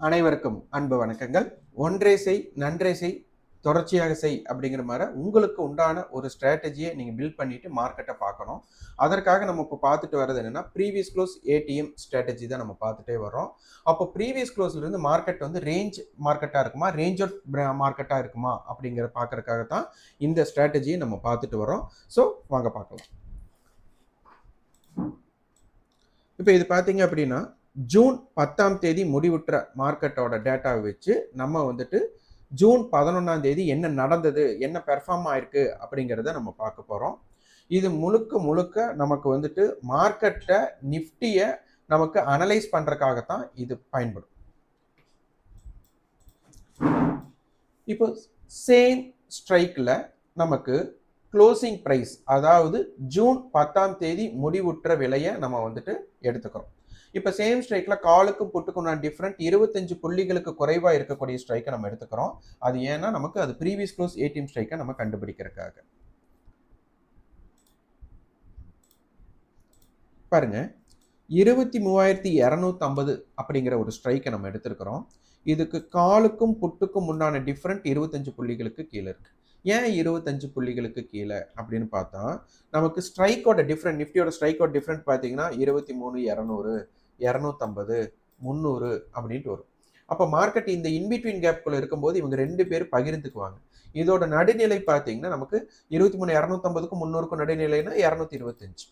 அனைவருக்கும் அன்பு வணக்கங்கள். ஒன்றே செய் நன்றே செய் தொடர்ச்சியாக செய் அப்படிங்கிற மாதிரி உங்களுக்கு உண்டான ஒரு ஸ்ட்ராட்டஜியை நீங்க பில்ட் பண்ணிட்டு மார்க்கெட்டை பார்க்கணும். அதற்காக நம்ம இப்போ பார்த்துட்டு வர்றது என்னன்னா ப்ரீவியஸ் க்ளோஸ் ஏடிஎம் ஸ்ட்ராட்டஜி தான் நம்ம பார்த்துட்டே வர்றோம். அப்போ ப்ரீவியஸ் க்ளோஸ்ல இருந்து மார்க்கெட் வந்து ரேஞ்ச் மார்க்கெட்டா இருக்குமா, ரேஞ்ச் ஆஃப் மார்க்கெட்டா இருக்குமா அப்படிங்கிற பார்க்கறதுக்காக தான் இந்த ஸ்ட்ராட்டஜியை நம்ம பார்த்துட்டு வர்றோம். ஸோ வாங்க பார்க்கலாம். இப்போ இது பார்த்தீங்க அப்படின்னா ஜூன் 10ஆம் தேதி முடிவுற்ற மார்க்கெட்டோட டேட்டாவை வச்சு நம்ம வந்துட்டு ஜூன் 11ஆம் தேதி என்ன நடந்தது, என்ன பெர்ஃபார்ம் ஆயிருக்கு அப்படிங்கிறத நம்ம பார்க்க போகிறோம். இது முழுக்க முழுக்க நமக்கு வந்துட்டு மார்க்கெட்டை நிஃப்டியை நமக்கு அனலைஸ் பண்ணுறதுக்காகத்தான் இது பயன்படும். இப்போ சேம் ஸ்ட்ரைக்கில் நமக்கு க்ளோசிங் ப்ரைஸ், அதாவது ஜூன் 10ஆம் தேதி முடிவுற்ற விலையை நம்ம வந்துட்டு எடுத்துக்கிறோம். இப்போ சேம் ஸ்ட்ரைக்கில் காலுக்கும் புட்டுக்கும் நான் டிஃப்ரெண்ட் 25 புள்ளிகளுக்கு குறைவாக இருக்கக்கூடிய ஸ்ட்ரைக்கை நம்ம எடுத்துக்கிறோம். அது ஏன்னா நமக்கு அது ப்ரீவியஸ் க்ளோஸ் ஏடிஎம் ஸ்ட்ரைக்கை நம்ம கண்டுபிடிக்கிறதுக்காக. பாருங்க, 23,250 அப்படிங்கிற ஒரு ஸ்ட்ரைக்கை நம்ம எடுத்திருக்கிறோம். இதுக்கு காலுக்கும் புட்டுக்கும் உண்டான டிஃப்ரெண்ட் 25 புள்ளிகளுக்கு கீழே இருக்கு. ஏன் 25 புள்ளிகளுக்கு கீழே அப்படின்னு பார்த்தா நமக்கு ஸ்ட்ரைக்கோட டிஃப்ரெண்ட், நிஃப்டியோட ஸ்ட்ரைக்கோட டிஃப்ரெண்ட் பார்த்தீங்கன்னா 23,200, 250, 300 அப்படின்ட்டு வரும். அப்போ மார்க்கெட் இந்த இன்பிட்வீன் கேப்குள்ள இருக்கும்போது இவங்க 2 பேர் பகிர்ந்துக்குவாங்க. இதோட நடுநிலை பார்த்தீங்கன்னா நமக்கு 23,250க்கும் 300க்கும் நடுநிலைனா 225,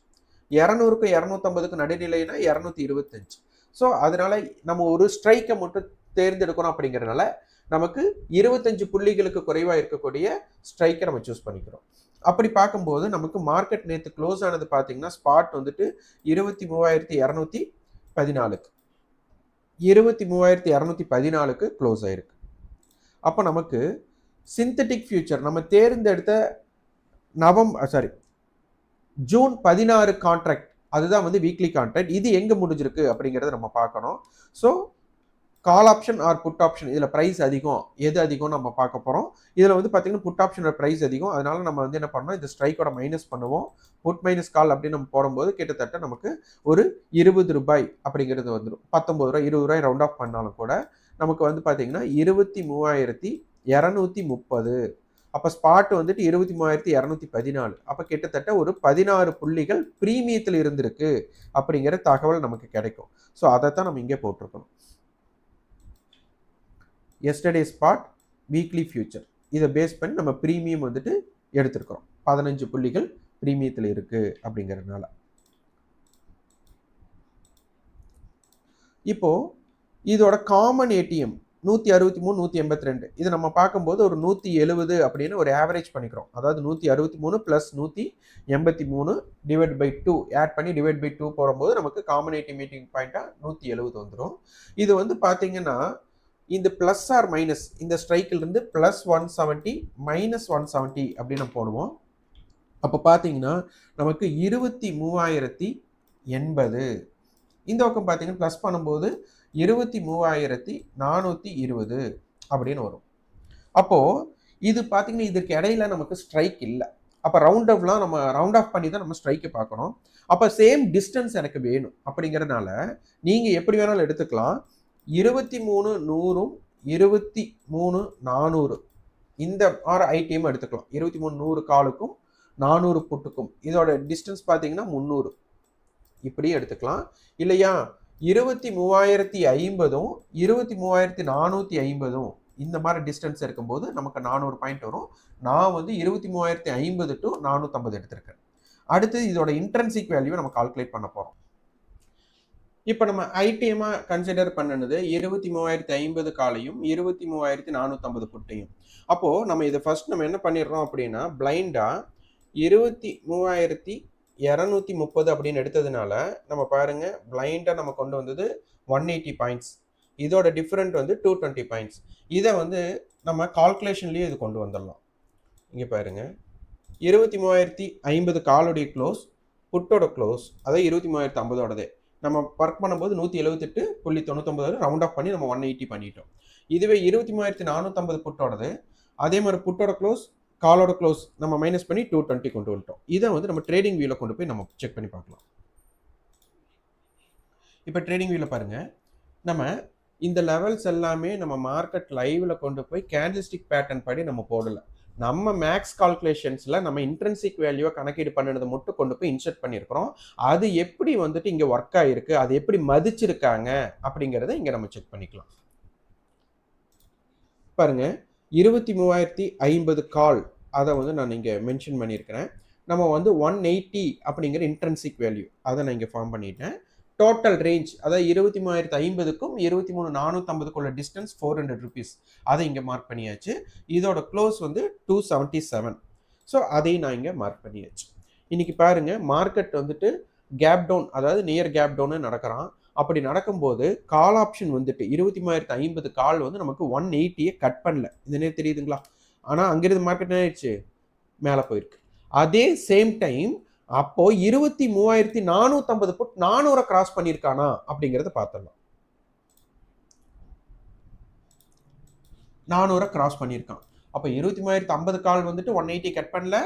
200க்கும் 250க்கும் நடுநிலைனா 225. ஸோ அதனால நம்ம ஒரு ஸ்ட்ரைக்கை மட்டும் தேர்ந்தெடுக்கணும். அப்படிங்கிறதுனால நமக்கு 25 புள்ளிகளுக்கு குறைவாக இருக்கக்கூடிய ஸ்ட்ரைக்கை நம்ம சூஸ் பண்ணிக்கிறோம். அப்படி பார்க்கும்போது நமக்கு மார்க்கெட் நேற்று க்ளோஸ் ஆனது பார்த்தீங்கன்னா ஸ்பாட் வந்துட்டு 23,214க்கு 23,214க்கு க்ளோஸ் ஆயிருக்கு. அப்போ நமக்கு சிந்தட்டிக் ஃபியூச்சர் நம்ம தேர்ந்தெடுத்த ஜூன் 16 கான்ட்ராக்ட், அதுதான் வந்து வீக்லி கான்ட்ராக்ட். இது எங்கே முடிஞ்சிருக்கு அப்படிங்கிறத நம்ம பார்க்கணும். So call option or put option, இதில் ப்ரைஸ் அதிகம், எது அதிகம்னு நம்ம பார்க்க போகிறோம். இதில் வந்து பார்த்தீங்கன்னா புட் ஆப்ஷனோட ப்ரைஸ் அதிகம். அதனால நம்ம வந்து என்ன பண்ணோம், இந்த ஸ்ட்ரைக்கோட மைனஸ் பண்ணுவோம். புட் மைனஸ் கால் அப்படின்னு நம்ம போடும்போது கிட்டத்தட்ட நமக்கு ஒரு 20 ரூபாய் அப்படிங்கிறது வந்துடும். 19 ரூபாய் 20 ரூபாய் ரவுண்ட் ஆஃப் பண்ணாலும் கூட நமக்கு வந்து பார்த்தீங்கன்னா 23,230. அப்போ ஸ்பாட் வந்துட்டு 23,214. அப்போ கிட்டத்தட்ட ஒரு 16 புள்ளிகள் ப்ரீமியத்தில் இருந்திருக்கு அப்படிங்கிற தகவல் நமக்கு கிடைக்கும். ஸோ அதைத்தான் நம்ம இங்கே போட்டிருக்கணும். எஸ்டர்டே ஸ்பாட் வீக்லி ஃபியூச்சர் இதை பேஸ் பண்ணி நம்ம ப்ரீமியம் வந்துட்டு எடுத்திருக்கிறோம். 15 புள்ளிகள் ப்ரீமியத்தில் இருக்கு அப்படிங்கிறதுனால. இப்போ இதோட காமன் ஏடிஎம் 163, 182 இது நம்ம பார்க்கும்போது ஒரு 170 அப்படின்னு ஒரு ஆவரேஜ் பண்ணிக்கிறோம். அதாவது 163 + 183 டிவைட் பை 2 ஆட் பண்ணி டிவைட் பை 2 போடும்போது நமக்கு காமன் ஏடிஎம் மீட்டிங் பாயிண்டாக 170 வந்துடும். இது வந்து பார்த்தீங்கன்னா இந்த பிளஸ் ஆர் மைனஸ், இந்த ஸ்ட்ரைக்கில் இருந்து +170 -170 அப்படின்னு போடுவோம். அப்போ பார்த்தீங்கன்னா நமக்கு 23,080. இந்த பக்கம் பார்த்தீங்கன்னா ப்ளஸ் பண்ணும்போது 23,420 அப்படின்னு வரும். அப்போ இது பார்த்தீங்கன்னா இதுக்கு இடையில நமக்கு ஸ்ட்ரைக் இல்லை. அப்போ ரவுண்ட் ஆஃப் பண்ணி தான் நம்ம ஸ்ட்ரைக்கை பார்க்கணும். அப்போ சேம் டிஸ்டன்ஸ் எனக்கு வேணும். அப்படிங்கிறதுனால நீங்கள் எப்படி வேணாலும் எடுத்துக்கலாம். 23,100ம் 23,400 இந்த ஐடிஎம் எடுத்துக்கலாம். 23,100 காலுக்கும் 400 புட்டுக்கும் இதோட டிஸ்டன்ஸ் பார்த்தீங்கன்னா 300 இப்படி எடுத்துக்கலாம். இல்லையா 23,050ம் 23,450 இந்த மாதிரி டிஸ்டன்ஸ் இருக்கும்போது நமக்கு 400 பாயிண்ட் வரும். நான் வந்து 23,050 to 450 எடுத்திருக்கேன். அடுத்து இதோட இன்ட்ரென்சிக் வேல்யூவை நம்ம கால்குலேட் பண்ண போகிறோம். இப்போ நம்ம ஐடிஎம்மாக கன்சிடர் பண்ணினது 23,050 காலையும் 23,450 புட்டையும். அப்போது நம்ம இதை ஃபர்ஸ்ட் நம்ம என்ன பண்ணிடுறோம் அப்படின்னா பிளைண்டாக 23,230 அப்படின்னு எடுத்ததுனால நம்ம பாருங்க பிளைண்டாக நம்ம கொண்டு வந்தது 180 பாயிண்ட்ஸ். இதோட டிஃப்ரெண்ட் வந்து 220 பாயிண்ட்ஸ். இதை வந்து நம்ம கால்குலேஷன்லேயே இது கொண்டு வந்துடலாம். இங்கே பாருங்க 23,050 காலுடைய க்ளோஸ், புட்டோட க்ளோஸ் அதாவது 23,050ஓடதே நம்ம ஒர்க் பண்ணும்போது 178.99 ரவுண்ட் ஆஃப் பண்ணி நம்ம 180 பண்ணிட்டோம். இதுவே 23,450 புட்டோடது, அதே மாதிரி புட்டோட க்ளோஸ் காலோட க்ளோஸ் நம்ம மைனஸ் பண்ணி 220 கொண்டு வந்துட்டோம். இதை வந்து நம்ம ட்ரேடிங் வியூவில் கொண்டு போய் நம்ம செக் பண்ணி பார்க்கலாம். இப்போ ட்ரேடிங் வியூவில் பாருங்க, நம்ம இந்த லெவல்ஸ் எல்லாமே நம்ம மார்க்கெட் லைவ்ல கொண்டு போய் கேண்டில்ஸ்டிக் பேட்டர்ன் படி நம்ம போடல. நம்ம மேக்ஸ் கால்குலேஷன்ஸ்ல நம்ம இன்ட்ரின்சிக் வேல்யூவை கணக்கீடு பண்ணினதை மட்டும் கொண்டு போய் இன்சர்ட் பண்ணியிருக்கிறோம். அது எப்படி வந்துட்டு இங்க ஒர்க் ஆயிருக்கு, அது எப்படி மதிச்சிருக்காங்க அப்படிங்கிறத இங்க நம்ம செக் பண்ணிக்கலாம். பாருங்க 23,050 கால் அதை வந்து நான் இங்க மென்ஷன் பண்ணியிருக்கிறேன். நம்ம வந்து 180 அப்படிங்கிற இன்ட்ரின்சிக் வேல்யூ அதை நான் இங்க ஃபார்ம் பண்ணிட்டேன். டோட்டல் ரேஞ்ச் அதாவது 23,050க்கும் 23,450க்குள்ள டிஸ்டன்ஸ் 400 ருபீஸ் அதை இங்கே மார்க் பண்ணியாச்சு. இதோட க்ளோஸ் வந்து 277. ஸோ அதையும் நான் இங்கே மார்க் பண்ணியாச்சு. இன்னைக்கு பாருங்க மார்க்கெட் வந்துட்டு கேப் டவுன் அதாவது நியர் கேப் டவுன் நடக்கிறான். அப்படி நடக்கும்போது கால் ஆப்ஷன் வந்துட்டு 23,050 கால் வந்து நமக்கு 180 கட் பண்ணல. இதுனே தெரியுதுங்களா? ஆனால் அங்கிருந்து மார்க்கெட் என்ன ஆயிடுச்சு, மேலே போயிருக்கு. அதே சேம் டைம் அப்போ 23,450 புட் 400 கிராஸ் பண்ணியிருக்கானா அப்படிங்கிறத பார்த்துடலாம். 400 கிராஸ் பண்ணியிருக்கான். அப்போ 23,050 கால் வந்துட்டு 180 கட் பண்ணல,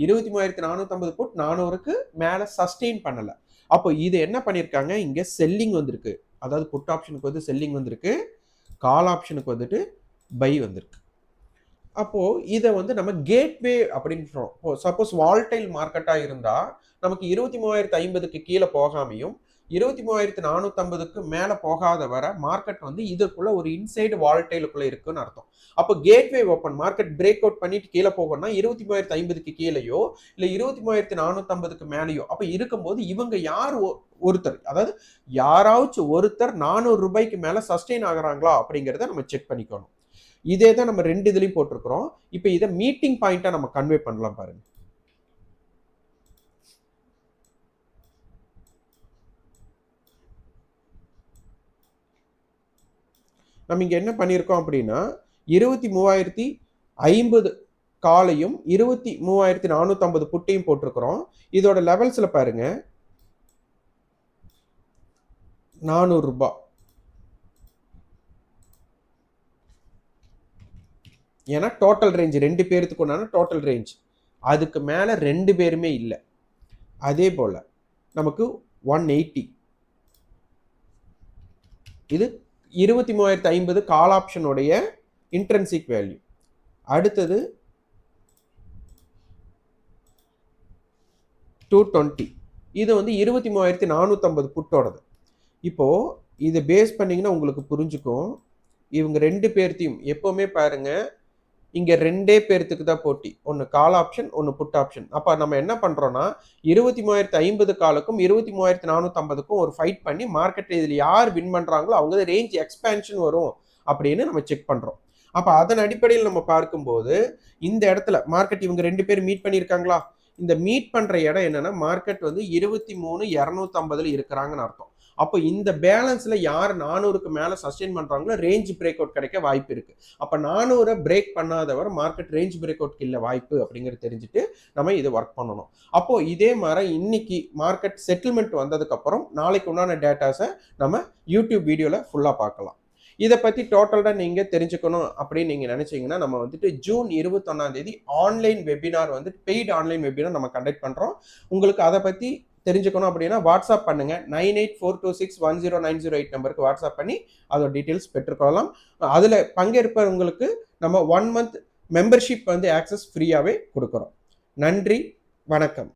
23,450 புட் 400க்கு மேலே சஸ்டெயின் பண்ணல. அப்போ இது என்ன பண்ணியிருக்காங்க, இங்கே செல்லிங் வந்திருக்கு. அதாவது புட் ஆப்ஷனுக்கு வந்து செல்லிங் வந்திருக்கு, கால் ஆப்ஷனுக்கு வந்துட்டு பை வந்திருக்கு. அப்போ இதை வந்து நம்ம கேட்வே அப்படின்னு சொல்றோம். சப்போஸ் வால்டைல் மார்க்கெட்டா இருந்தா நமக்கு 23,050க்கு கீழே போகாமையும் 23,450க்கு மேல போகாத வர மார்க்கெட் வந்து இதுக்குள்ள ஒரு இன்சைடு வால்டைலுக்குள்ள இருக்குன்னு அர்த்தம். அப்போ gateway open market break out பண்ணிட்டு கீழே போகணும்னா 23,050க்கு கீழேயோ இல்ல 23,450க்கு மேலேயோ அப்ப இருக்கும்போது இவங்க யார் ஒருத்தர், அதாவது யாராச்சும் ஒருத்தர் 400 ரூபாய்க்கு மேல சஸ்டெயின் ஆகுறாங்களா அப்படிங்கிறத நம்ம செக் பண்ணிக்கணும். இதே தான் நம்ம ரெண்டு இதுலயும் போட்டிருக்கிறோம். இப்போ இதை மீட்டிங் பாயிண்டா நம்ம கன்வே பண்ணலாம் பாருங்க. நம்ம இங்க என்ன பண்ணியிருக்கோம் அப்படின்னா 23,050 காலையும் 23,450 புட்டையும் போட்டிருக்கிறோம். இதோட லெவல்ஸ்ல பாருங்க 400 ரூபாய். ஏன்னா டோட்டல் ரேஞ்ச் ரெண்டு பேருக்கு உண்டான டோட்டல் ரேஞ்ச் அதுக்கு மேல ரெண்டு பேருமே இல்லை. அதே போல நமக்கு 180 இது 23,050 கால் ஆப்ஷனுடைய இன்ட்ரின்சிக் வேல்யூ. அடுத்தது 220 இது வந்து 23,450 புட்டோடது. இப்போ இதை பேஸ் பண்ணீங்கன்னா உங்களுக்கு புரிஞ்சுக்கும். இவங்க ரெண்டு பேர்த்தையும் எப்பவுமே பாருங்க இங்க ரெண்டே பேர்த்துக்கு தான் போட்டி, ஒன்னு கால் ஆப்ஷன் ஒன்னு புட் ஆப்ஷன். அப்ப நம்ம என்ன பண்றோம்னா 23,050 காலுக்கும் 23,450க்கும் ஒரு ஃபைட் பண்ணி மார்க்கெட் இதுல யார் வின் பண்றாங்களோ அவங்க ரேஞ்ச் எக்ஸ்பேன்ஷன் வரும் அப்படின்னு நம்ம செக் பண்றோம். அப்ப அதன் அடிப்படையில் நம்ம பார்க்கும்போது இந்த இடத்துல மார்க்கெட் இவங்க ரெண்டு பேர் மீட் பண்ணியிருக்காங்களா, இந்த மீட் பண்ற இடம் என்னன்னா மார்க்கெட் வந்து 23,250ல இருக்கிறாங்கன்னு அர்த்தம். அப்போ இந்த பேலன்ஸ்ல யார் 400க்கு மேல சஸ்டெயின் பண்றாங்களோ ரேஞ்ச் பிரேக் அவுட் கிடைக்க வாய்ப்பு இருக்கு. அப்ப 400 பிரேக் பண்ணாதவர் மார்க்கெட் ரேஞ்ச் பிரேக் அவுட் இல்ல வாய்ப்பு அப்படிங்கிறது தெரிஞ்சுட்டு நம்ம இது ஒர்க் பண்ணணும். அப்போ இதே மாதிரி இன்னைக்கு மார்க்கெட் செட்டில்மெண்ட் வந்ததுக்கு அப்புறம் நாளைக்கு உண்டான டேட்டாஸை நம்ம யூடியூப் வீடியோல ஃபுல்லா பார்க்கலாம். இதை பத்தி டோட்டலா நீங்க தெரிஞ்சுக்கணும் அப்படின்னு நீங்க நினைச்சீங்கன்னா நம்ம வந்துட்டு ஜூன் 21 ஆன்லைன் வெபினார் வந்து பெய்டு ஆன்லைன் வெபினார் நம்ம கண்டக்ட் பண்றோம். உங்களுக்கு அதை பத்தி தெரிஞ்சுக்கணும் அப்படின்னா வாட்ஸ்அப் பண்ணுங்க 9842610908 நம்பருக்கு வாட்ஸ்அப் பண்ணி அதோட டீட்டெயில்ஸ் பெற்றுக்கொள்ளலாம். அதுல பங்கேற்பவங்களுக்கு நம்ம 1 month மெம்பர்ஷிப் வந்து ஆக்சஸ் ஃப்ரீயாவே கொடுக்குறோம். நன்றி, வணக்கம்.